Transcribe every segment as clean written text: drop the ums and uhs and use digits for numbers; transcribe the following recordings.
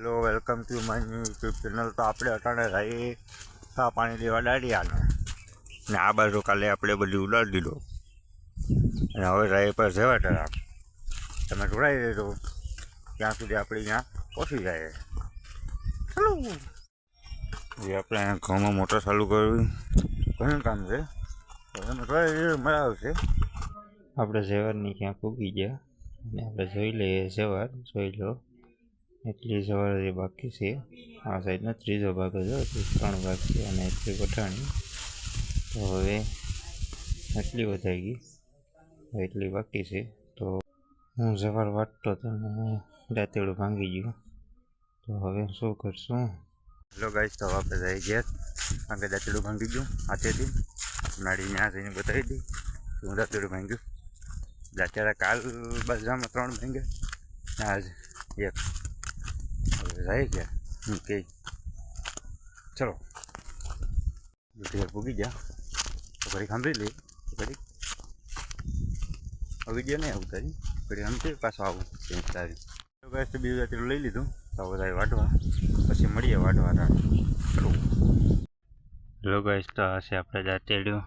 Hello, welcome to my YouTube channel. તો આપણે અટાણે રહી ચા પાણી લેવા દાડિયાને ને આ બાજુ કાલે આપણે બધું ઉડાડી દીધો અને હવે રહી પર જવા તરફ તમે જોડાઈ દેજો ત્યાં સુધી આપણે ત્યાં પહોંચી જાય. ચાલો એ આપણે ઘઉંમાં મોટર ચાલુ કરવી ઘણું કામ છે. તમે જોડાઈ મજા આવશે. આપણે જવારની ક્યાં પૂગી ગયા અને આપણે જોઈ લઈએ જવાર જોઈ લો એટલી સવાર જે બાકી છે. આ સાઈડનો ત્રીજો ભાગ જ 3 ભાગ છે અને એટલી વટાણી તો હવે એટલી વધાઈ ગઈ એટલી બાકી છે. તો હું સવાર વાટતો હતો ને દાંતેડું ભાંગી ગયું તો હવે શું કરશું. હેલો ગાઈસ, તો આપણે જઈ ગયા કારણ કે દાંતેડું ભાંગી ગયું હાથેથી નાડી ત્યાં જઈને બતાવી દી હું દાંતેડું ભાંગ્યું. દાંતેડા કાલ બજારમાં 3 ભાંગ્યા આજ એક રહી ગયા કે ચલો પૂગી ગયા તો ઘડી સાંભળી લઈએ તો ઘડી વિડીયો નહીં ઉતારી ઘડી સમજી પાછો આવું તારી તો ગેસ તો બીજું રાત્રે લઈ લીધું તો બધા વાટવા પછી મળીએ વાટવા. ચલો હેલો ગાઈસ, તો આ છે આપણે દાંતેડ્યું.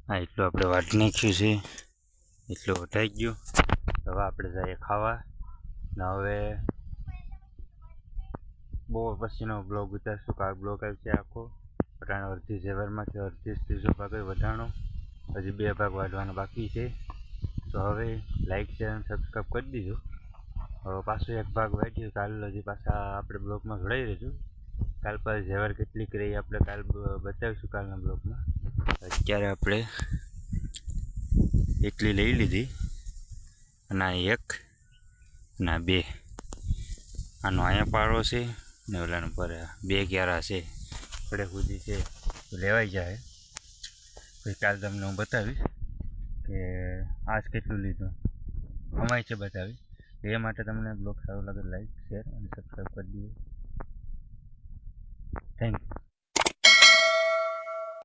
હા એટલું આપણે વાટ નાખ્યું છે એટલું વટાઈ ગયું. હવે આપણે જઈએ ખાવા ને હવે બહુ પછીનો બ્લોગ ઉતારશું. કાર બ્લોગ આવશે આખો વટાણો અડધી ઝેવરમાંથી અડધી ત્રીજો ભાગ વટાણો હજી 2 ભાગ વાઢવાના બાકી છે. તો હવે લાઈક શેર અને સબસ્ક્રાઈબ કરી દીધો. હવે પાછું 1 ભાગ વાઢ્યું કાલ હજી પાછા આપણે બ્લોગમાં જોડાઈ રહીશું. કાલ પાછી ઝેવર કેટલીક રહી આપણે કાલ બતાવીશું કાલના બ્લોગમાં. અત્યારે આપણે એટલી લઈ લીધી અને આ 1 અને 2 આનો અહીંયા પાડો છે ને ઓલાનું પર 2 ક્યારા છે પડે સુધી છે તો લેવાઈ જાય. પછી કાલ તમને હું બતાવીશ કે આજ કેટલું લીધું અમાય છે બતાવી. એ માટે તમને બ્લોગ સારું લાગે લાઈક શેર અને સબસ્ક્રાઈબ